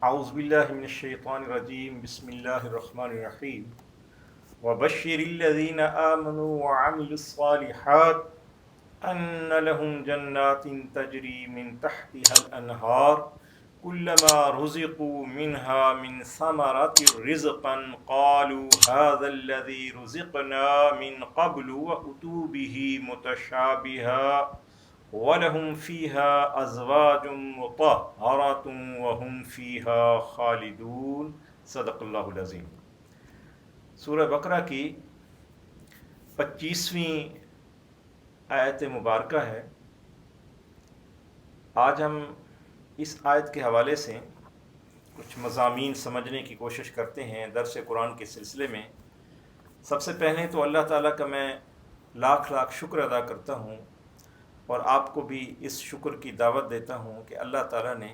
اعوذ باللہ من الشیطان الرجیم بسم اللہ الرحمن الرحیم وبشر الذین آمنوا وعملوا الصالحات ان لهم جنات تجری من تحتها الانہار كلما رزقوا منها من ثمرة رزقا قالوا هذا الذي رزقنا من قبل وأتوا به متشابها وَلَهُمْ فِيهَا أَزْوَاجٌ مُطَهَّرَةٌ وَهُمْ فِيهَا خَالِدُونَ۔ صدق اللہ العظیم۔ سورہ بقرہ کی 25ویں آیت مبارکہ ہے۔ آج ہم اس آیت کے حوالے سے کچھ مضامین سمجھنے کی کوشش کرتے ہیں درس قرآن کے سلسلے میں۔ سب سے پہلے تو اللہ تعالیٰ کا میں لاکھ شکر ادا کرتا ہوں، اور آپ کو بھی اس شکر کی دعوت دیتا ہوں کہ اللہ تعالیٰ نے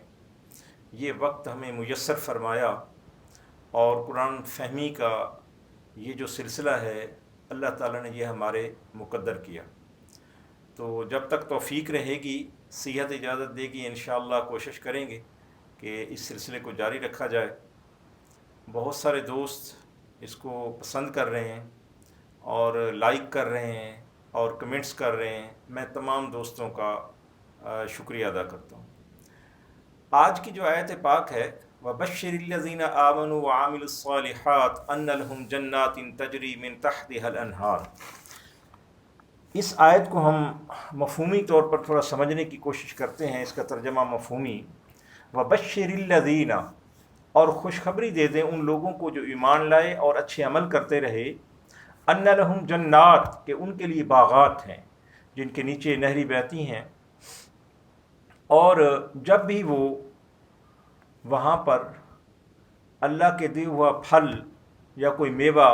یہ وقت ہمیں میسر فرمایا، اور قرآن فہمی کا یہ جو سلسلہ ہے اللہ تعالیٰ نے یہ ہمارے مقدر کیا۔ تو جب تک توفیق رہے گی، صحت اجازت دے گی، انشاءاللہ کوشش کریں گے کہ اس سلسلے کو جاری رکھا جائے۔ بہت سارے دوست اس کو پسند کر رہے ہیں اور لائک کر رہے ہیں اور کمنٹس کر رہے ہیں۔ میں تمام دوستوں کا شکریہ ادا کرتا ہوں۔ آج کی جو آیت پاک ہے وَبَشِّرِ الَّذِينَ آمَنُوا وَعَمِلُوا الصَّالِحَاتِ أَنَّ لَهُمْ جَنَّاتٍ تَجْرِي مِن تَحْتِهَا الْأَنْهَارُ، اس آیت کو ہم مفہومی طور پر تھوڑا سمجھنے کی کوشش کرتے ہیں۔ اس کا ترجمہ مفہومی وَبَشِّرِ الَّذِينَ، اور خوشخبری دے دیں ان لوگوں کو جو ایمان لائے اور اچھے عمل کرتے رہے، ان لہم جنات، کہ ان کے لیے باغات ہیں جن کے نیچے نہری بہتی ہیں، اور جب بھی وہ وہاں پر اللہ کے دیا ہوا پھل یا کوئی میوہ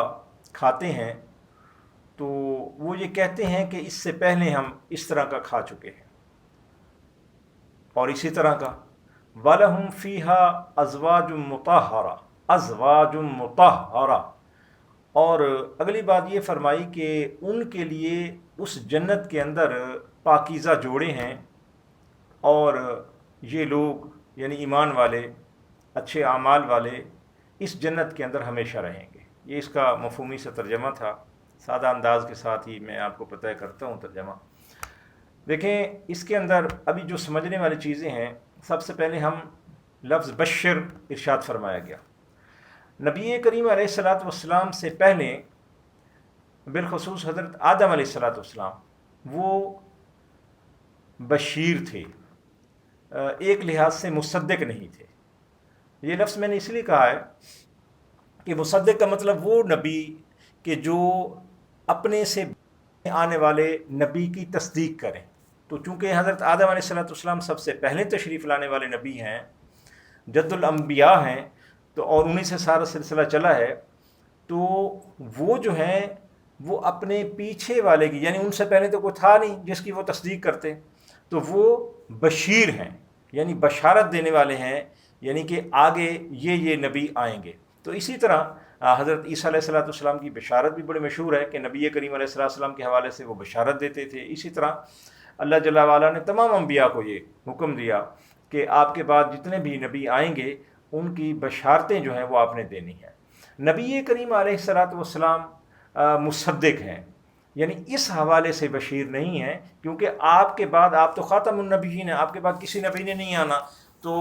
کھاتے ہیں تو وہ یہ کہتے ہیں کہ اس سے پہلے ہم اس طرح کا کھا چکے ہیں، اور اسی طرح کا وَلَهُمْ فِيهَا أَزْوَاجٌ مُطَهَّرَةٌ، ازواج مطہرہ، اور اگلی بات یہ فرمائی کہ ان کے لیے اس جنت کے اندر پاکیزہ جوڑے ہیں، اور یہ لوگ یعنی ایمان والے، اچھے اعمال والے اس جنت کے اندر ہمیشہ رہیں گے۔ یہ اس کا مفہومی سے ترجمہ تھا، سادہ انداز کے ساتھ ہی میں آپ کو پتہ کرتا ہوں ترجمہ۔ دیکھیں اس کے اندر ابھی جو سمجھنے والی چیزیں ہیں، سب سے پہلے ہم لفظ بشر ارشاد فرمایا گیا۔ نبی کریم علیہ السلام سے پہلے بالخصوص حضرت آدم علیہ السلام وہ بشیر تھے، ایک لحاظ سے مصدق نہیں تھے۔ یہ لفظ میں نے اس لیے کہا ہے کہ مصدق کا مطلب وہ نبی کہ جو اپنے سے آنے والے نبی کی تصدیق کریں۔ تو چونکہ حضرت آدم علیہ السلام سب سے پہلے تشریف لانے والے نبی ہیں، جد الانبیاء ہیں، تو اور انہیں سے سارا سلسلہ چلا ہے، تو وہ جو ہیں وہ اپنے پیچھے والے کی، یعنی ان سے پہلے تو کوئی تھا نہیں جس کی وہ تصدیق کرتے، تو وہ بشیر ہیں، یعنی بشارت دینے والے ہیں، یعنی کہ آگے یہ نبی آئیں گے۔ تو اسی طرح حضرت عیسیٰ علیہ السلام کی بشارت بھی بڑی مشہور ہے کہ نبی کریم علیہ السلام کے حوالے سے وہ بشارت دیتے تھے۔ اسی طرح اللہ جل وعلا نے تمام انبیاء کو یہ حکم دیا کہ آپ کے بعد جتنے بھی نبی آئیں گے ان کی بشارتیں جو ہیں وہ آپ نے دینی ہیں۔ نبی کریم علیہ السلام مصدق ہیں، یعنی اس حوالے سے بشیر نہیں ہیں، کیونکہ آپ کے بعد آپ تو خاتم النبیین ہیں، آپ کے بعد کسی نبی نے نہیں آنا، تو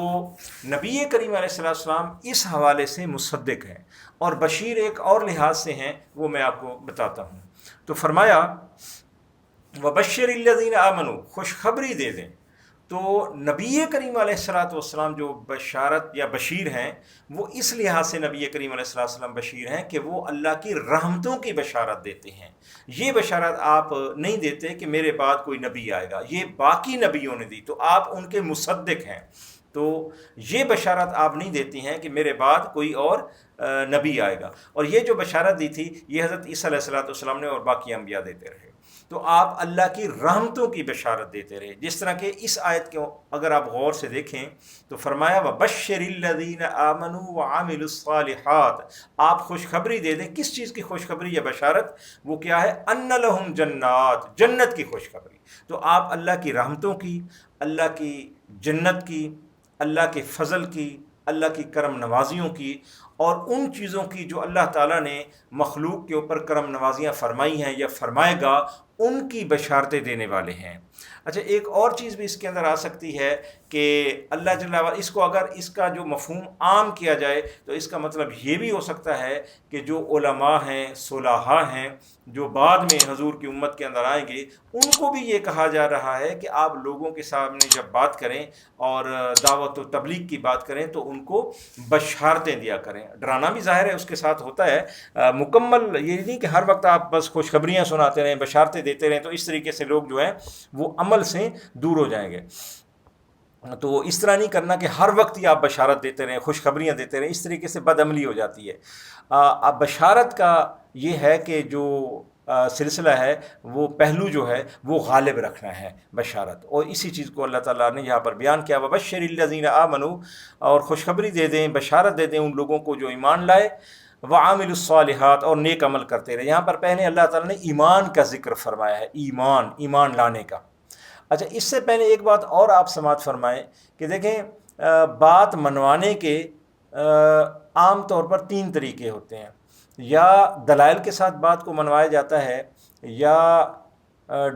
نبی کریم علیہ السلام اس حوالے سے مصدق ہیں، اور بشیر ایک اور لحاظ سے ہیں، وہ میں آپ کو بتاتا ہوں۔ تو فرمایا وَبَشِّرِ الَّذِينَ آمَنُوا، خوشخبری دے دیں۔ تو نبی کریم علیہ السلام جو بشارت یا بشیر ہیں، وہ اس لحاظ سے نبی کریم علیہ السلام بشیر ہیں کہ وہ اللہ کی رحمتوں کی بشارت دیتے ہیں۔ یہ بشارت آپ نہیں دیتے کہ میرے بعد کوئی نبی آئے گا، یہ باقی نبیوں نے دی، تو آپ ان کے مصدق ہیں۔ تو یہ بشارت آپ نہیں دیتی ہیں کہ میرے بعد کوئی اور نبی آئے گا، اور یہ جو بشارت دی تھی یہ حضرت عیسیٰ علیہ السلام نے اور باقی انبیاء دیتے رہے۔ تو آپ اللہ کی رحمتوں کی بشارت دیتے رہے، جس طرح کہ اس آیت کو اگر آپ غور سے دیکھیں تو فرمایا وَبَشِّرِ الَّذِينَ آمَنُوا وَعَمِلُوا الصَّالِحَاتِ، آپ خوشخبری دے دیں۔ کس چیز کی خوشخبری یا بشارت؟ وہ کیا ہے؟ أَنَّ لَهُمْ جَنَّاتٍ، جنت کی خوشخبری۔ تو آپ اللہ کی رحمتوں کی، اللہ کی جنت کی، اللہ کے فضل کی، اللہ کی کرم نوازیوں کی اور ان چیزوں کی جو اللہ تعالیٰ نے مخلوق کے اوپر کرم نوازیاں فرمائی ہیں یا فرمائے گا، ان کی بشارتیں دینے والے ہیں۔ اچھا، ایک اور چیز بھی اس کے اندر آ سکتی ہے کہ اللہ جل وعلا اس کو اگر اس کا جو مفہوم عام کیا جائے تو اس کا مطلب یہ بھی ہو سکتا ہے کہ جو علماء ہیں، صلحاء ہیں، جو بعد میں حضور کی امت کے اندر آئیں گے، ان کو بھی یہ کہا جا رہا ہے کہ آپ لوگوں کے سامنے جب بات کریں اور دعوت و تبلیغ کی بات کریں تو ان کو بشارتیں دیا کریں۔ ڈرانا بھی ظاہر ہے اس کے ساتھ ہوتا ہے، مکمل یہ نہیں کہ ہر وقت آپ بس خوشخبریاں سناتے رہیں، بشارتیں دیتے رہیں، تو اس طریقے سے لوگ جو ہیں وہ عمل سے دور ہو جائیں گے۔ تو اس طرح نہیں کرنا کہ ہر وقت ہی آپ بشارت دیتے رہیں، خوشخبریاں دیتے رہیں، اس طریقے سے بد عملی ہو جاتی ہے۔ اب بشارت کا یہ ہے کہ جو سلسلہ ہے وہ پہلو جو ہے وہ غالب رکھنا ہے بشارت، اور اسی چیز کو اللہ تعالیٰ نے یہاں پر بیان کیا، وَبَشِّرِ الَّذِينَ آمَنُوا، اور خوشخبری دے دیں، بشارت دے دیں ان لوگوں کو جو ایمان لائے، وَعَامِلُوا الصَّالِحَاتِ، اور نیک عمل کرتے رہے۔ یہاں پر پہلے اللہ تعالیٰ نے ایمان کا ذکر فرمایا ہے، ایمان لانے کا۔ اچھا، اس سے پہلے ایک بات اور آپ سماعت فرمائیں کہ دیکھیں بات منوانے کے عام طور پر 3 طریقے ہوتے ہیں، یا دلائل کے ساتھ بات کو منوایا جاتا ہے، یا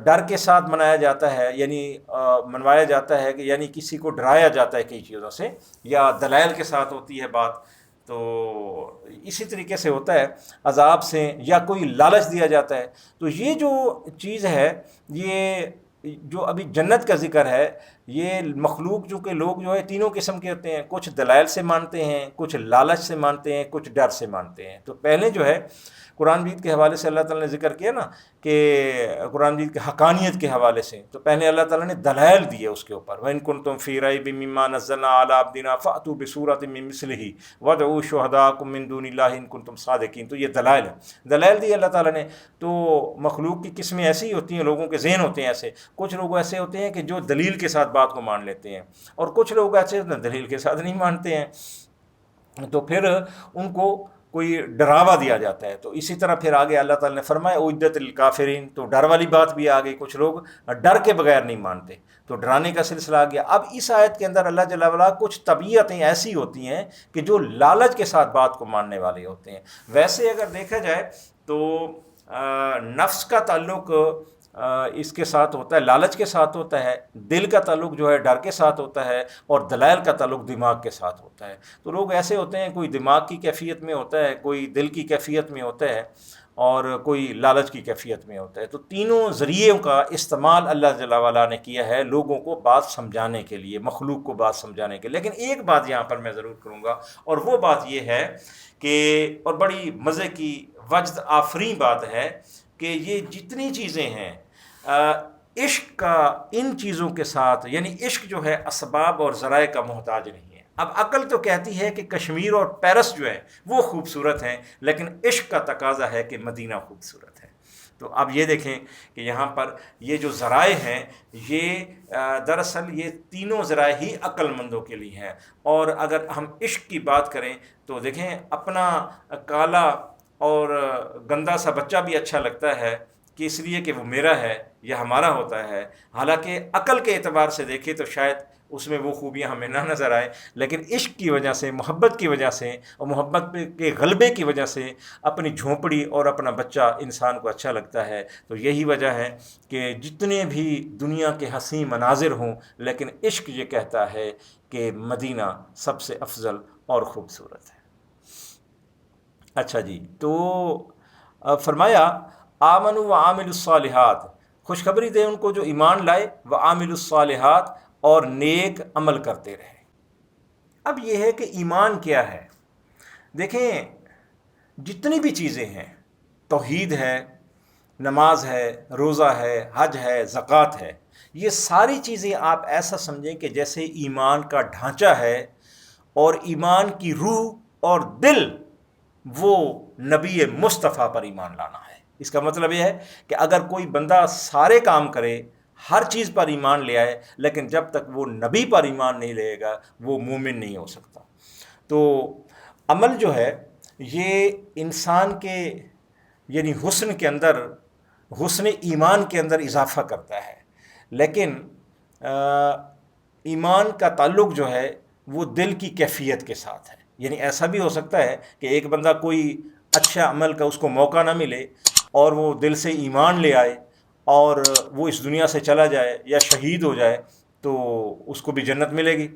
ڈر کے ساتھ منایا جاتا ہے، یعنی منوایا جاتا ہے کہ یعنی کسی کو ڈرایا جاتا ہے کئی چیزوں سے، یا دلائل کے ساتھ ہوتی ہے بات، تو اسی طریقے سے ہوتا ہے عذاب سے، یا کوئی لالچ دیا جاتا ہے۔ تو یہ جو چیز ہے، یہ جو ابھی جنت کا ذکر ہے، یہ مخلوق جو کہ لوگ جو ہے تینوں قسم کے ہوتے ہیں، کچھ دلائل سے مانتے ہیں، کچھ لالچ سے مانتے ہیں، کچھ ڈر سے مانتے ہیں۔ تو پہلے جو ہے قرآن مجید کے حوالے سے اللہ تعالیٰ نے ذکر کیا نا کہ قرآن مجید کے حقانیت کے حوالے سے، تو پہلے اللہ تعالیٰ نے دلائل دیے اس کے اوپر، وَإِن كُنتُمْ فِي رَيْبٍ مِّمَّا نَزَّلْنَا عَلَىٰ عَبْدِنَا فَأْتُوا بِسُورَةٍ مِّن مِّثْلِهِ وَادْعُوا شُهَدَاءَكُم مِّن دُونِ اللَّهِ إِن كُنتُمْ صَادِقِينَ۔ تو یہ دلائل ہے، دلائل دی اللہ تعالیٰ نے۔ تو مخلوق کی قسمیں ایسی ہی ہوتی ہیں، لوگوں کے ذہن ہوتے ہیں ایسے، کچھ لوگ ایسے ہوتے ہیں کہ جو دلیل کے ساتھ بات کو مان لیتے ہیں، اور کچھ لوگ ایسے ہوتے ہیں دلیل کے ساتھ نہیں مانتے ہیں، تو پھر ان کو کوئی ڈراوا دیا جاتا ہے۔ تو اسی طرح پھر آگے اللہ تعالیٰ نے فرمایا اعدت للکافرین، تو ڈر والی بات بھی آ گئی، کچھ لوگ ڈر کے بغیر نہیں مانتے، تو ڈرانے کا سلسلہ آ گیا۔ اب اس آیت کے اندر اللہ جل وعلا کچھ طبیعتیں ایسی ہوتی ہیں کہ جو لالچ کے ساتھ بات کو ماننے والے ہوتے ہیں۔ ویسے اگر دیکھا جائے تو نفس کا تعلق اس کے ساتھ ہوتا ہے، لالچ کے ساتھ ہوتا ہے، دل کا تعلق جو ہے ڈر کے ساتھ ہوتا ہے، اور دلائل کا تعلق دماغ کے ساتھ ہوتا ہے۔ تو لوگ ایسے ہوتے ہیں، کوئی دماغ کی کیفیت میں ہوتا ہے، کوئی دل کی کیفیت میں ہوتا ہے، اور کوئی لالچ کی کیفیت میں ہوتا ہے۔ تو تینوں ذریعوں کا استعمال اللہ جل وعلا نے کیا ہے لوگوں کو بات سمجھانے کے لیے، مخلوق کو بات سمجھانے کے لیے۔ لیکن ایک بات یہاں پر میں ضرور کروں گا، اور وہ بات یہ ہے کہ، اور بڑی مزے کی وجد آفریں بات ہے کہ یہ جتنی چیزیں ہیں عشق کا ان چیزوں کے ساتھ، یعنی عشق جو ہے اسباب اور ذرائع کا محتاج نہیں ہے۔ اب عقل تو کہتی ہے کہ کشمیر اور پیرس جو ہے وہ خوبصورت ہیں، لیکن عشق کا تقاضا ہے کہ مدینہ خوبصورت ہے۔ تو اب یہ دیکھیں کہ یہاں پر یہ جو ذرائع ہیں، یہ دراصل یہ تینوں ذرائع ہی عقل مندوں کے لیے ہیں۔ اور اگر ہم عشق کی بات کریں تو دیکھیں اپنا کالا اور گندا سا بچہ بھی اچھا لگتا ہے کہ اس لیے کہ وہ میرا ہے یا ہمارا ہوتا ہے، حالانکہ عقل کے اعتبار سے دیکھیں تو شاید اس میں وہ خوبیاں ہمیں نہ نظر آئے، لیکن عشق کی وجہ سے، محبت کی وجہ سے، اور محبت کے غلبے کی وجہ سے اپنی جھونپڑی اور اپنا بچہ انسان کو اچھا لگتا ہے۔ تو یہی وجہ ہے کہ جتنے بھی دنیا کے حسین مناظر ہوں، لیکن عشق یہ کہتا ہے کہ مدینہ سب سے افضل اور خوبصورت ہے۔ اچھا جی، تو فرمایا آمنوا وعاملوا الصالحات، خوشخبری دے ان کو جو ایمان لائے، وعاملوا الصالحات، اور نیک عمل کرتے رہے۔ اب یہ ہے کہ ایمان کیا ہے؟ دیکھیں جتنی بھی چیزیں ہیں، توحید ہے، نماز ہے، روزہ ہے، حج ہے، زکوٰۃ ہے، یہ ساری چیزیں آپ ایسا سمجھیں کہ جیسے ایمان کا ڈھانچہ ہے، اور ایمان کی روح اور دل وہ نبی مصطفیٰ پر ایمان لانا ہے۔ اس کا مطلب یہ ہے کہ اگر کوئی بندہ سارے کام کرے، ہر چیز پر ایمان لے آئے، لیکن جب تک وہ نبی پر ایمان نہیں لے گا وہ مومن نہیں ہو سکتا۔ تو عمل جو ہے یہ انسان کے یعنی حسن کے اندر، حسن ایمان کے اندر اضافہ کرتا ہے، لیکن ایمان کا تعلق جو ہے وہ دل کی کیفیت کے ساتھ ہے. یعنی ایسا بھی ہو سکتا ہے کہ ایک بندہ کوئی اچھا عمل کا اس کو موقع نہ ملے اور وہ دل سے ایمان لے آئے اور وہ اس دنیا سے چلا جائے یا شہید ہو جائے تو اس کو بھی جنت ملے گی،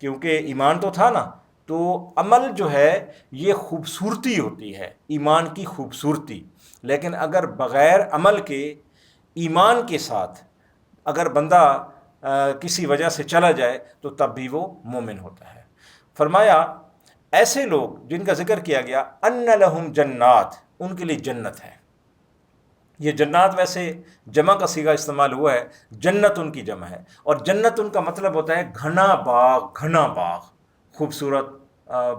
کیونکہ ایمان تو تھا نا. تو عمل جو ہے یہ خوبصورتی ہوتی ہے، ایمان کی خوبصورتی. لیکن اگر بغیر عمل کے ایمان کے ساتھ اگر بندہ کسی وجہ سے چلا جائے تو تب بھی وہ مومن ہوتا ہے. فرمایا ایسے لوگ جن کا ذکر کیا گیا ان لہم جنات، ان کے لیے جنت ہے. یہ جنات ویسے جمع کا صیغہ استعمال ہوا ہے، جنت ان کی جمع ہے، اور جنت ان کا مطلب ہوتا ہے گھنا باغ، گھنا باغ، خوبصورت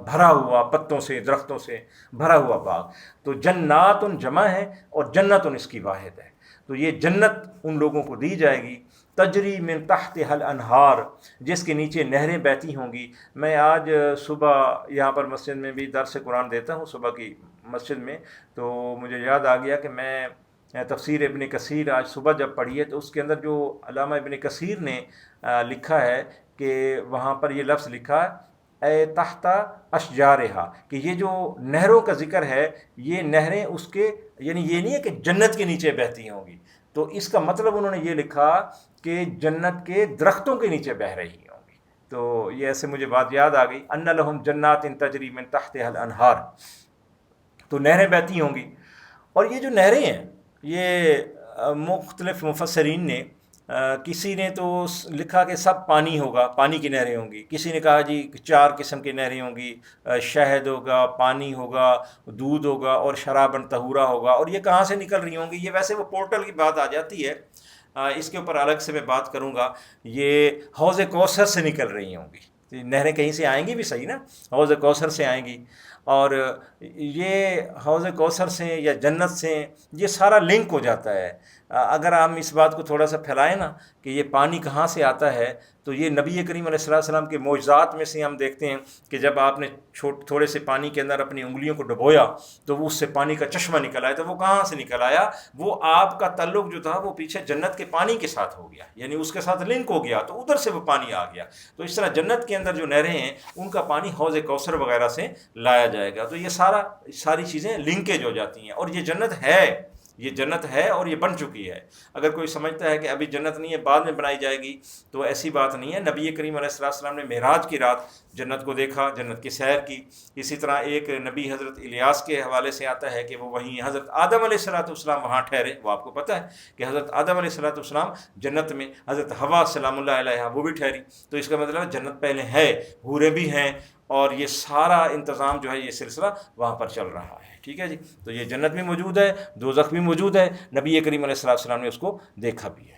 بھرا ہوا پتوں سے درختوں سے بھرا ہوا باغ. تو جنات ان جمع ہے اور جنت ان اس کی واحد ہے. تو یہ جنت ان لوگوں کو دی جائے گی، تجری من تحتها الانہار، جس کے نیچے نہریں بہتی ہوں گی. میں آج صبح یہاں پر مسجد میں بھی درس قرآن دیتا ہوں صبح کی مسجد میں، تو مجھے یاد آ گیا کہ میں تفسیر ابن کثیر آج صبح جب پڑھی ہے تو اس کے اندر جو علامہ ابن کثیر نے لکھا ہے کہ وہاں پر یہ لفظ لکھا اے تحت اشجارہا، کہ یہ جو نہروں کا ذکر ہے یہ نہریں اس کے، یعنی یہ نہیں ہے کہ جنت کے نیچے بہتی ہوں گی. تو اس کا مطلب انہوں نے یہ لکھا کہ جنت کے درختوں کے نیچے بہہ رہی ہوں گی. تو یہ ایسے مجھے بات یاد آ گئی، ان لہم جنات تجری من تحتها الانہار، تو نہریں بہتی ہوں گی. اور یہ جو نہریں ہیں یہ مختلف مفسرین نے، کسی نے تو لکھا کہ سب پانی ہوگا، پانی کی نہریں ہوں گی. کسی نے کہا جی 4 قسم کی نہریں ہوں گی، شہد ہوگا، پانی ہوگا، دودھ ہوگا اور شرابن طہورا ہوگا. اور یہ کہاں سے نکل رہی ہوں گی؟ یہ ویسے وہ پورٹل کی بات آ جاتی ہے، اس کے اوپر الگ سے میں بات کروں گا. یہ حوض کوثر سے نکل رہی ہوں گی. نہریں کہیں سے آئیں گی بھی صحیح نا، حوض کوثر سے آئیں گی. اور یہ حوض کوثر سے یا جنت سے یہ سارا لنک ہو جاتا ہے. اگر ہم اس بات کو تھوڑا سا پھیلائیں نا کہ یہ پانی کہاں سے آتا ہے، تو یہ نبی کریم علیہ السلام کے معجزات میں سے ہم دیکھتے ہیں کہ جب آپ نے تھوڑے سے پانی کے اندر اپنی انگلیوں کو ڈبویا تو وہ اس سے پانی کا چشمہ نکل آیا. تو وہ کہاں سے نکل آیا؟ وہ آپ کا تعلق جو تھا وہ پیچھے جنت کے پانی کے ساتھ ہو گیا، یعنی اس کے ساتھ لنک ہو گیا، تو ادھر سے وہ پانی آ گیا. تو اس طرح جنت کے اندر جو نہریں ہیں ان کا پانی حوض کوثر وغیرہ سے لایا جائے گا. تو یہ ساری چیزیں لنکیج ہو جاتی ہیں. اور یہ جنت ہے، یہ جنت ہے اور یہ بن چکی ہے. اگر کوئی سمجھتا ہے کہ ابھی جنت نہیں ہے بعد میں بنائی جائے گی تو ایسی بات نہیں ہے. نبی کریم علیہ السلام نے معراج کی رات جنت کو دیکھا، جنت کی سیر کی. اسی طرح ایک نبی حضرت الیاس کے حوالے سے آتا ہے کہ وہ وہیں حضرت آدم علیہ السلام وہاں ٹھہرے. وہ آپ کو پتہ ہے کہ حضرت آدم علیہ السلام جنت میں، حضرت حوا سلام اللہ علیہا وہ بھی ٹھہری. تو اس کا مطلب جنت پہلے ہے، حوریں بھی ہیں، اور یہ سارا انتظام جو ہے یہ سلسلہ وہاں پر چل رہا ہے. ٹھیک ہے جی. تو یہ جنت بھی موجود ہے، دوزخ بھی موجود ہے. نبی کریم علیہ السلام نے اس کو دیکھا بھی ہے.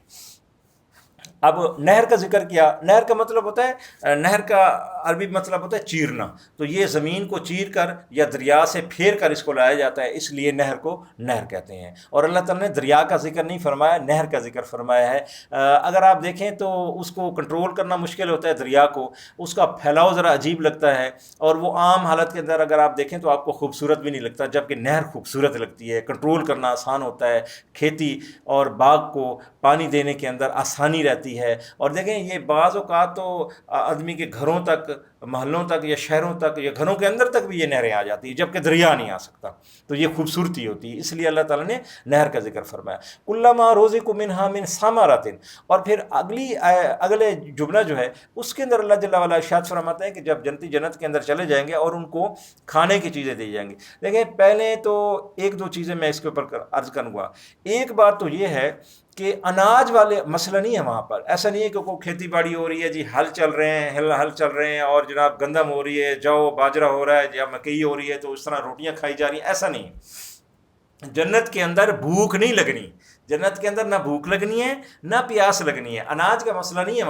اب نہر کا ذکر کیا. نہر کا مطلب ہوتا ہے، نہر کا عربی مطلب ہوتا ہے چیرنا. تو یہ زمین کو چیر کر یا دریا سے پھیر کر اس کو لایا جاتا ہے، اس لیے نہر کو نہر کہتے ہیں. اور اللہ تعالیٰ نے دریا کا ذکر نہیں فرمایا، نہر کا ذکر فرمایا ہے. اگر آپ دیکھیں تو اس کو کنٹرول کرنا مشکل ہوتا ہے دریا کو، اس کا پھیلاؤ ذرا عجیب لگتا ہے، اور وہ عام حالت کے اندر اگر آپ دیکھیں تو آپ کو خوبصورت بھی نہیں لگتا، جبکہ نہر خوبصورت لگتی ہے، کنٹرول کرنا آسان ہوتا ہے، کھیتی اور باغ کو پانی دینے کے اندر آسانی رہتی ہے. اور دیکھیں یہ بعض اوقات تو آدمی کے گھروں تک، محلوں تک یا شہروں تک یا گھروں کے اندر تک بھی یہ نہریں آ جاتی ہیں، جبکہ دریا نہیں آ سکتا. تو یہ خوبصورتی ہوتی ہے، اس لیے اللہ تعالیٰ نے نہر کا ذکر فرمایا. کلما رزقوا منہا من ثمرۃ. اور پھر اگلے جملہ جو ہے اس کے اندر اللہ جل وعلا ارشاد فرماتے ہیں کہ جب جنتی جنت کے اندر چلے جائیں گے اور ان کو کھانے کی چیزیں دی جائیں گی. دیکھیں پہلے تو 1-2 چیزیں میں اس کے اوپر عرض کروں گا. ایک بات تو یہ ہے کہ اناج والے مسئلہ نہیں ہے وہاں پر. ایسا نہیں ہے کہ کوئی کھیتی باڑی ہو رہی ہے جی، ہل چل رہے ہیں، ہل چل رہے ہیں، اور جناب گندم ہو رہی ہے، جو باجرہ ہو رہا ہے یا مکئی ہو رہی ہے، تو اس طرح روٹیاں کھائی جا رہی ہیں. ایسا نہیں ہے. جنت کے اندر بھوک نہیں لگنی، جنت کے اندر نہ بھوک لگنی ہے نہ پیاس لگنی ہے. اناج کا مسئلہ نہیں ہے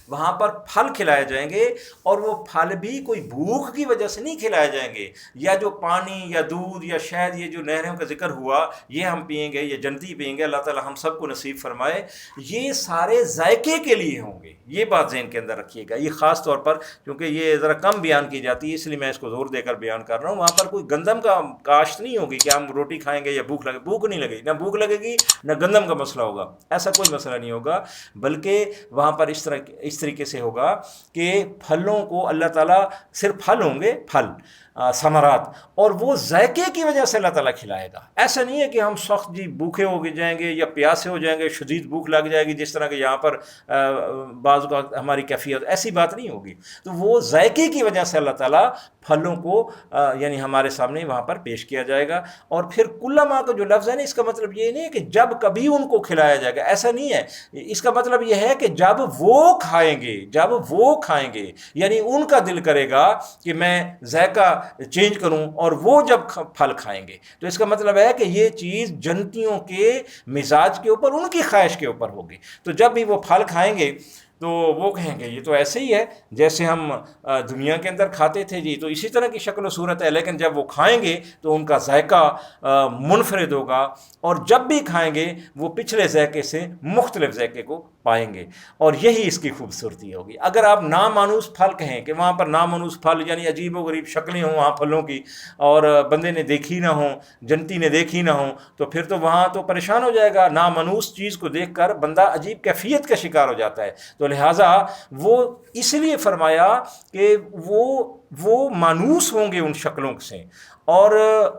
وہاں پر پھل کھلائے جائیں گے، اور وہ پھل بھی کوئی بھوک کی وجہ سے نہیں کھلائے جائیں گے. یا جو پانی یا دودھ یا شہد، یہ جو نہروں کا ذکر ہوا، یہ ہم پئیں گے، یہ جنتی پئیں گے. اللہ تعالی ہم سب کو نصیب فرمائے. یہ سارے ذائقے کے لیے ہوں گے، یہ بات ذہن کے اندر رکھیے گا. یہ خاص طور پر کیونکہ یہ ذرا کم بیان کی جاتی ہے، اس لیے میں اس کو زور دے کر بیان کر رہا ہوں. وہاں پر کوئی گندم کا کاشت نہیں ہوگی کہ ہم روٹی کھائیں گے یا بھوک نہیں لگے گی. نہ بھوک لگے گی، نہ گندم کا مسئلہ ہوگا، ایسا کوئی مسئلہ نہیں ہوگا، بلکہ وہاں پر اس طریقے سے ہوگا کہ پھلوں کو اللہ تعالیٰ، صرف پھل ہوں گے، پھل ثمرات، اور وہ ذائقے کی وجہ سے اللہ تعالیٰ کھلائے گا۔ ایسا نہیں ہے کہ ہم سخت جی بھوکے ہو جائیں گے یا پیاسے ہو جائیں گے، شدید بھوک لگ جائے گی جس طرح کہ یہاں پر بعض کا ہماری کیفیت، ایسی بات نہیں ہوگی۔ تو وہ ذائقے کی وجہ سے اللہ تعالیٰ پھلوں کو یعنی ہمارے سامنے وہاں پر پیش کیا جائے گا۔ اور پھر کلما کا جو لفظ ہے نا، اس کا مطلب یہ نہیں ہے کہ جب کبھی ان کو کھلایا جائے گا، ایسا نہیں ہے۔ اس کا مطلب یہ ہے کہ جب وہ کھائیں گے، جب وہ کھائیں گے، یعنی ان کا دل کرے گا کہ میں ذائقہ چینج کروں، اور وہ جب پھل کھائیں گے، تو اس کا مطلب ہے کہ یہ چیز جنتیوں کے مزاج کے اوپر، ان کی خواہش کے اوپر ہوگی۔ تو جب بھی وہ پھل کھائیں گے تو وہ کہیں گے یہ تو ایسے ہی ہے جیسے ہم دنیا کے اندر کھاتے تھے جی، تو اسی طرح کی شکل و صورت ہے، لیکن جب وہ کھائیں گے تو ان کا ذائقہ منفرد ہوگا، اور جب بھی کھائیں گے وہ پچھلے ذائقے سے مختلف ذائقے کو پائیں گے، اور یہی اس کی خوبصورتی ہوگی۔ اگر آپ نامانوس پھل کہیں کہ وہاں پر نامانوس پھل یعنی عجیب و غریب شکلیں ہوں وہاں پھلوں کی، اور بندے نے دیکھی نہ ہوں، جنتی نے دیکھی نہ ہوں، تو پھر تو وہاں تو پریشان ہو جائے گا۔ نامانوس چیز کو دیکھ کر بندہ عجیب کیفیت کا شکار ہو جاتا ہے۔ تو لہٰذا وہ اس لیے فرمایا کہ وہ مانوس ہوں گے ان شکلوں سے، اور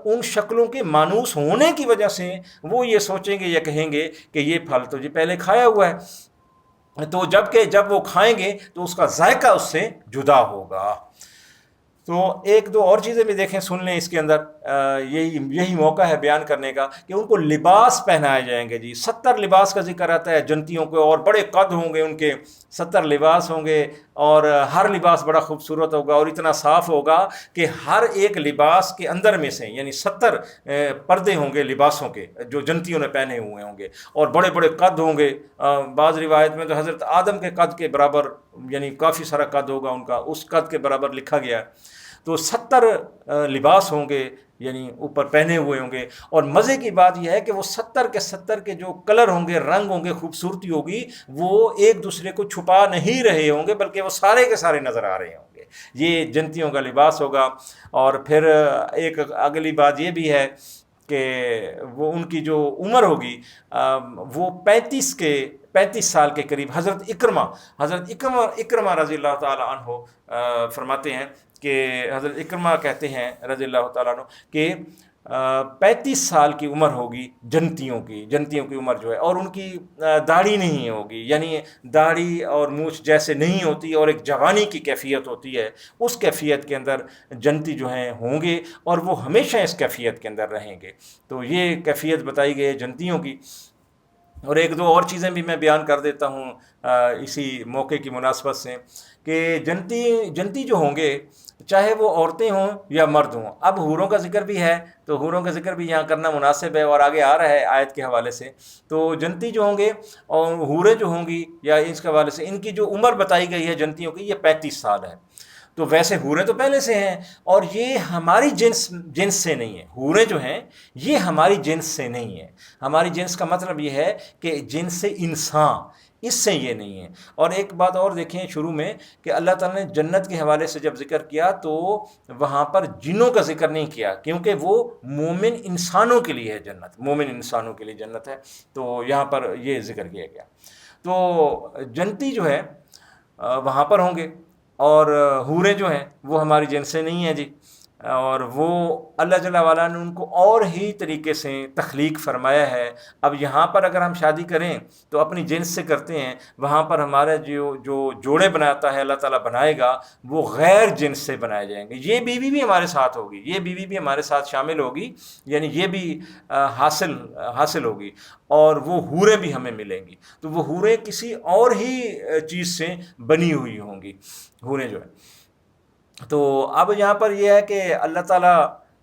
ان شکلوں کے مانوس ہونے کی وجہ سے وہ یہ سوچیں گے یا کہیں گے کہ یہ پھل تو جی پہلے کھایا ہوا ہے، تو جب وہ کھائیں گے تو اس کا ذائقہ اس سے جدا ہوگا۔ تو ایک دو اور چیزیں بھی دیکھیں، سن لیں اس کے اندر، یہی موقع ہے بیان کرنے کا کہ ان کو لباس پہنائے جائیں گے جی۔ 70 لباس کا ذکر آتا ہے جنتیوں کو، اور بڑے قد ہوں گے ان کے، 70 لباس ہوں گے، اور ہر لباس بڑا خوبصورت ہوگا اور اتنا صاف ہوگا کہ ہر ایک لباس کے اندر میں سے یعنی 70 پردے ہوں گے لباسوں کے جو جنتیوں نے پہنے ہوئے ہوں گے، اور بڑے بڑے قد ہوں گے۔ بعض روایت میں تو حضرت آدم کے قد کے برابر، یعنی کافی سارا قد ہوگا ان کا، اس قد کے برابر لکھا گیا ہے۔ تو 70 لباس ہوں گے، یعنی اوپر پہنے ہوئے ہوں گے، اور مزے کی بات یہ ہے کہ وہ 70 کے جو کلر ہوں گے، رنگ ہوں گے، خوبصورتی ہوگی، وہ ایک دوسرے کو چھپا نہیں رہے ہوں گے، بلکہ وہ سارے کے سارے نظر آ رہے ہوں گے۔ یہ جنتیوں کا لباس ہوگا۔ اور پھر ایک اگلی بات یہ بھی ہے کہ وہ ان کی جو عمر ہوگی وہ 35 سال کے قریب۔ حضرت اکرمہ رضی اللہ تعالیٰ عنہ فرماتے ہیں کہ حضرت اکرمہ کہتے ہیں رضی اللہ تعالیٰ عنہ کہ 35 سال کی عمر ہوگی جنتیوں کی عمر جو ہے، اور ان کی داڑھی نہیں ہوگی، یعنی داڑھی اور مونچھ جیسے نہیں ہوتی اور ایک جوانی کی کیفیت ہوتی ہے، اس کیفیت کے اندر جنتی جو ہیں ہوں گے، اور وہ ہمیشہ اس کیفیت کے اندر رہیں گے۔ تو یہ کیفیت بتائی گئی ہے جنتیوں کی۔ اور ایک دو اور چیزیں بھی میں بیان کر دیتا ہوں اسی موقع کی مناسبت سے، کہ جنتی جو ہوں گے، چاہے وہ عورتیں ہوں یا مرد ہوں۔ اب حوروں کا ذکر بھی ہے، تو حوروں کا ذکر بھی یہاں کرنا مناسب ہے، اور آگے آ رہا ہے آیت کے حوالے سے۔ تو جنتی جو ہوں گے اور حوریں جو ہوں گی، یا اس کے حوالے سے ان کی جو عمر بتائی گئی ہے جنتیوں کی، یہ 35 سال ہے۔ تو ویسے حوریں تو پہلے سے ہیں، اور یہ ہماری جنس سے نہیں ہے۔ حوریں جو ہیں یہ ہماری جنس سے نہیں ہے۔ ہماری جنس کا مطلب یہ ہے کہ جنس سے انسان، اس سے یہ نہیں ہے۔ اور ایک بات اور دیکھیں شروع میں کہ اللہ تعالیٰ نے جنت کے حوالے سے جب ذکر کیا تو وہاں پر جنوں کا ذکر نہیں کیا، کیونکہ وہ مومن انسانوں کے لیے ہے جنت، مومن انسانوں کے لیے جنت ہے، تو یہاں پر یہ ذکر کیا گیا۔ تو جنتی جو ہے وہاں پر ہوں گے، اور حوریں جو ہیں وہ ہماری جنس سے نہیں ہیں جی، اور وہ اللہ جل وعلا نے ان کو اور ہی طریقے سے تخلیق فرمایا ہے۔ اب یہاں پر اگر ہم شادی کریں تو اپنی جنس سے کرتے ہیں، وہاں پر ہمارا جو جوڑے بناتا ہے اللہ تعالیٰ بنائے گا، وہ غیر جنس سے بنائے جائیں گے۔ یہ بیوی بھی ہمارے ساتھ ہوگی، یہ بیوی بھی ہمارے ساتھ شامل ہوگی، یعنی یہ بھی حاصل ہوگی، اور وہ حوریں بھی ہمیں ملیں گی۔ تو وہ حوریں کسی اور ہی چیز سے بنی ہوئی ہوں گی، حوریں جو ہیں۔ تو اب یہاں پر یہ ہے کہ اللہ تعالیٰ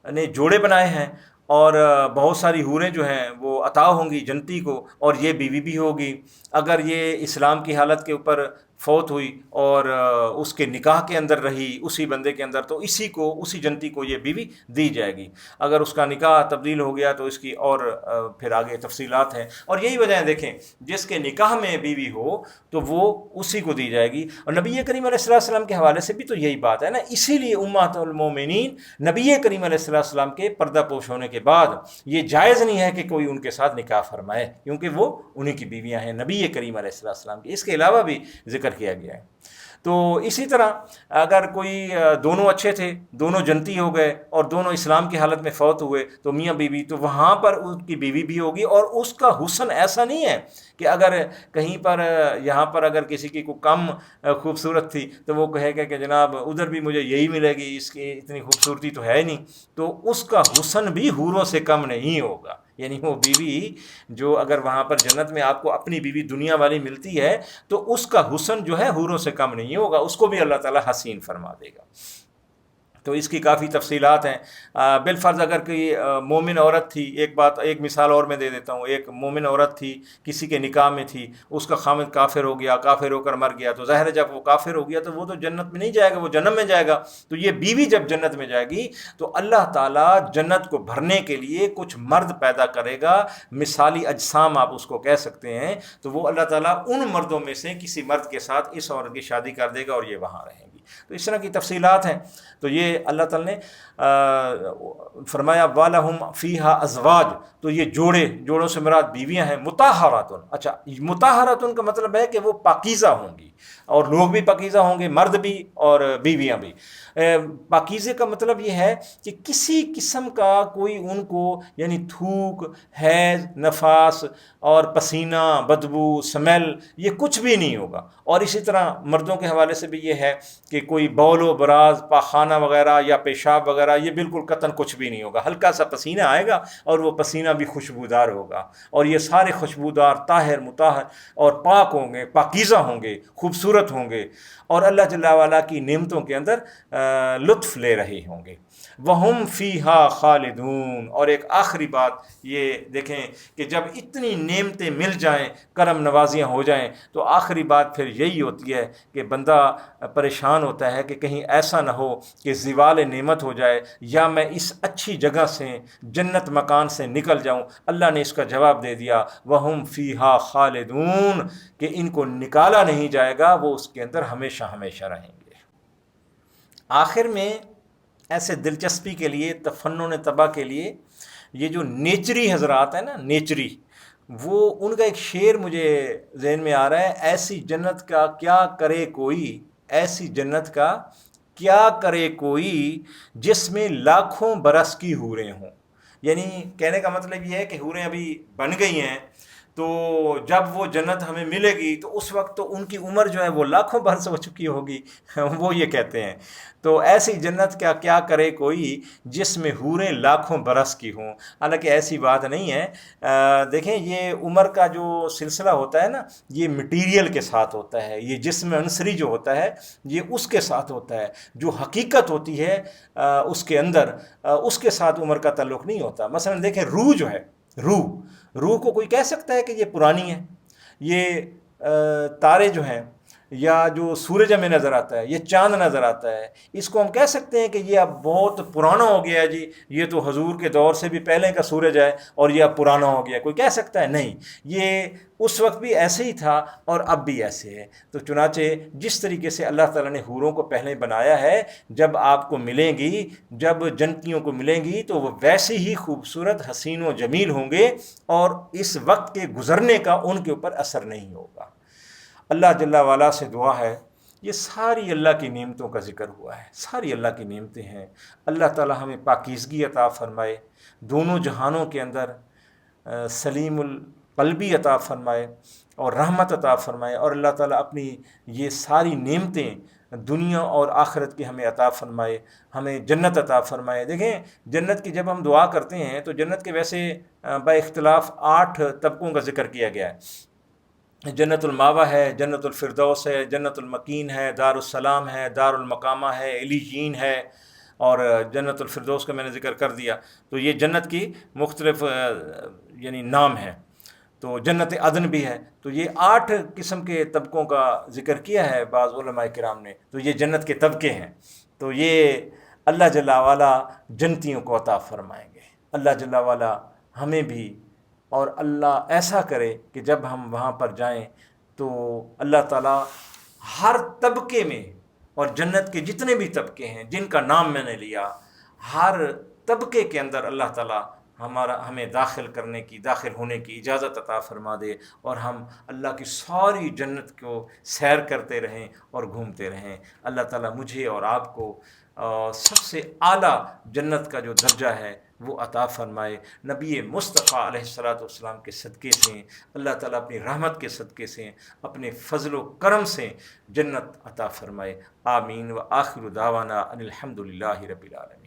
نے جوڑے بنائے ہیں، اور بہت ساری حوریں جو ہیں وہ عطا ہوں گی جنتی کو، اور یہ بیوی بھی ہوگی۔ اگر یہ اسلام کی حالت کے اوپر فوت ہوئی اور اس کے نکاح کے اندر رہی اسی بندے کے اندر، تو اسی جنتی کو یہ بیوی دی جائے گی۔ اگر اس کا نکاح تبدیل ہو گیا تو اس کی اور پھر آگے تفصیلات ہیں، اور یہی وجہ ہے دیکھیں جس کے نکاح میں بیوی ہو تو وہ اسی کو دی جائے گی۔ اور نبی کریم علیہ السلام کے حوالے سے بھی تو یہی بات ہے نا، اسی لیے امہات المومنین نبی کریم علیہ السلام کے پردہ پوش ہونے کے بعد یہ جائز نہیں ہے کہ کوئی ان کے ساتھ نکاح فرمائے، کیونکہ وہ انہی کی بیویاں ہیں نبی کریم علیہ السلام کی۔ اس کے علاوہ بھی ذکر کیا گیا ہے۔ تو اسی طرح اگر کوئی دونوں اچھے تھے، دونوں جنتی ہو گئے اور دونوں اسلام کی حالت میں فوت ہوئے تو میاں بیوی، تو وہاں پر ان کی بیوی بھی ہوگی، اور اس کا حسن ایسا نہیں ہے کہ اگر کہیں پر یہاں پر اگر کسی کی کوئی کم خوبصورت تھی تو وہ کہے گا کہ جناب ادھر بھی مجھے یہی ملے گی، اس کی اتنی خوبصورتی تو ہے ہی نہیں، تو اس کا حسن بھی حوروں سے کم نہیں ہوگا۔ یعنی وہ بیوی جو اگر وہاں پر جنت میں آپ کو اپنی بیوی دنیا والی ملتی ہے تو اس کا حسن جو ہے حوروں سے کم نہیں ہوگا، اس کو بھی اللہ تعالیٰ حسین فرما دے گا۔ تو اس کی کافی تفصیلات ہیں۔ بالفرض اگر کوئی مومن عورت تھی، ایک مثال اور میں دے دیتا ہوں، ایک مومن عورت تھی، کسی کے نکاح میں تھی، اس کا خامد کافر ہو گیا، کافر ہو کر مر گیا، تو ظاہر ہے جب وہ کافر ہو گیا تو وہ تو جنت میں نہیں جائے گا، وہ جہنم میں جائے گا۔ تو یہ بیوی جب جنت میں جائے گی تو اللہ تعالیٰ جنت کو بھرنے کے لیے کچھ مرد پیدا کرے گا، مثالی اجسام آپ اس کو کہہ سکتے ہیں، تو وہ اللہ تعالیٰ ان مردوں میں سے کسی مرد کے ساتھ اس عورت کی شادی کر دے گا اور یہ وہاں رہیں گی۔ تو اس طرح کی تفصیلات ہیں۔ تو یہ اللہ تعالیٰ نے فرمایا وَلَهُمْ فِيهَا أَزْوَاجٌ، تو یہ جوڑوں سے مراد بیویاں ہیں، مطہراتٌ۔ اچھا، مطہراتٌ کا مطلب ہے کہ وہ پاکیزہ ہوں گی، اور لوگ بھی پاکیزہ ہوں گے، مرد بھی اور بیویاں بھی۔ پاکیزے کا مطلب یہ ہے کہ کسی قسم کا کوئی ان کو یعنی تھوک، حیض، نفاس اور پسینہ، بدبو، سمیل، یہ کچھ بھی نہیں ہوگا۔ اور اسی طرح مردوں کے حوالے سے بھی یہ ہے کہ کوئی بول و براز، پاخانہ وغیرہ یا پیشاب وغیرہ یہ بالکل قطعاً کچھ بھی نہیں ہوگا۔ ہلکا سا پسینہ آئے گا اور وہ پسینہ بھی خوشبودار ہوگا، اور یہ سارے خوشبودار، طاہر، مطہر اور پاک ہوں گے، پاکیزہ ہوں گے، خوبصورت ہوں گے، اور اللہ جل وعلا کی نعمتوں کے اندر لطف لے رہے ہوں گے۔ وَهُمْ فِيهَا خَالِدُونَ۔ اور ایک آخری بات یہ دیکھیں کہ جب اتنی نعمتیں مل جائیں، کرم نوازیاں ہو جائیں، تو آخری بات پھر یہی ہوتی ہے کہ بندہ پریشان ہوتا ہے کہ کہیں ایسا نہ ہو کہ زوال نعمت ہو جائے، یا میں اس اچھی جگہ سے، جنت مکان سے نکل جاؤں۔ اللہ نے اس کا جواب دے دیا وَهُمْ فِيهَا خَالِدُونَ، کہ ان کو نکالا نہیں جائے گا، وہ اس کے اندر ہمیشہ ہمیشہ رہیں گے۔ آخر میں ایسے دلچسپی کے لیے، تفنن طبع کے لیے، یہ جو نیچری حضرات ہیں نا، نیچری، وہ ان کا ایک شعر مجھے ذہن میں آ رہا ہے، ایسی جنت کا کیا کرے کوئی، ایسی جنت کا کیا کرے کوئی جس میں لاکھوں برس کی حوریں ہوں۔ یعنی کہنے کا مطلب یہ ہے کہ حوریں ابھی بن گئی ہیں، تو جب وہ جنت ہمیں ملے گی تو اس وقت تو ان کی عمر جو ہے وہ لاکھوں برس ہو چکی ہوگی، وہ یہ کہتے ہیں۔ تو ایسی جنت کا کیا کرے کوئی جس میں حوریں لاکھوں برس کی ہوں۔ حالانکہ ایسی بات نہیں ہے۔ دیکھیں یہ عمر کا جو سلسلہ ہوتا ہے نا، یہ مٹیریل کے ساتھ ہوتا ہے، یہ جسم عنصری جو ہوتا ہے یہ اس کے ساتھ ہوتا ہے، جو حقیقت ہوتی ہے اس کے اندر، اس کے ساتھ عمر کا تعلق نہیں ہوتا۔ مثلا دیکھیں روح جو ہے، روح کو کوئی کہہ سکتا ہے کہ یہ پرانی ہے؟ یہ تارے جو ہیں، یا جو سورج ہمیں نظر آتا ہے، یہ چاند نظر آتا ہے، اس کو ہم کہہ سکتے ہیں کہ یہ اب بہت پرانا ہو گیا ہے جی، یہ تو حضور کے دور سے بھی پہلے کا سورج ہے اور یہ اب پرانا ہو گیا، کوئی کہہ سکتا ہے؟ نہیں، یہ اس وقت بھی ایسے ہی تھا اور اب بھی ایسے ہے۔ تو چنانچہ جس طریقے سے اللہ تعالیٰ نے حوروں کو پہلے بنایا ہے، جب آپ کو ملیں گی، جب جنتیوں کو ملیں گی تو وہ ویسے ہی خوبصورت، حسین و جمیل ہوں گے، اور اس وقت کے گزرنے کا ان کے اوپر اثر نہیں ہوگا۔ اللہ جل وعلا سے دعا ہے، یہ ساری اللہ کی نعمتوں کا ذکر ہوا ہے، ساری اللہ کی نعمتیں ہیں۔ اللہ تعالیٰ ہمیں پاکیزگی عطا فرمائے، دونوں جہانوں کے اندر سلیم القلبی عطا فرمائے اور رحمت عطا فرمائے، اور اللہ تعالیٰ اپنی یہ ساری نعمتیں دنیا اور آخرت کی ہمیں عطا فرمائے، ہمیں جنت عطا فرمائے۔ دیکھیں جنت کی جب ہم دعا کرتے ہیں تو جنت کے ویسے با اختلاف 8 طبقوں کا ذکر کیا گیا ہے۔ جنت الماوہ ہے، جنت الفردوس ہے، جنت المکین ہے، دار السلام ہے، دار المقامہ ہے، علیین ہے، اور جنت الفردوس کا میں نے ذکر کر دیا۔ تو یہ جنت کی مختلف یعنی نام ہیں۔ تو جنت عدن بھی ہے. تو یہ 8 قسم کے طبقوں کا ذکر کیا ہے بعض علماء کرام نے. تو یہ جنت کے طبقے ہیں. تو یہ اللہ جل وعلا جنتیوں کو عطا فرمائیں گے. اللہ جل وعلا ہمیں بھی، اور اللہ ایسا کرے کہ جب ہم وہاں پر جائیں تو اللہ تعالیٰ ہر طبقے میں، اور جنت کے جتنے بھی طبقے ہیں جن کا نام میں نے لیا، ہر طبقے کے اندر اللہ تعالیٰ ہمیں داخل ہونے کی اجازت عطا فرما دے، اور ہم اللہ کی ساری جنت کو سیر کرتے رہیں اور گھومتے رہیں. اللہ تعالیٰ مجھے اور آپ کو سب سے اعلیٰ جنت کا جو درجہ ہے وہ عطا فرمائے. نبی مصطفیٰ علیہ الصلاۃ والسلام کے صدقے سے اللہ تعالیٰ اپنی رحمت کے صدقے سے، اپنے فضل و کرم سے جنت عطا فرمائے. آمین. و آخر دعوانا ان الحمد للہ رب العالمین.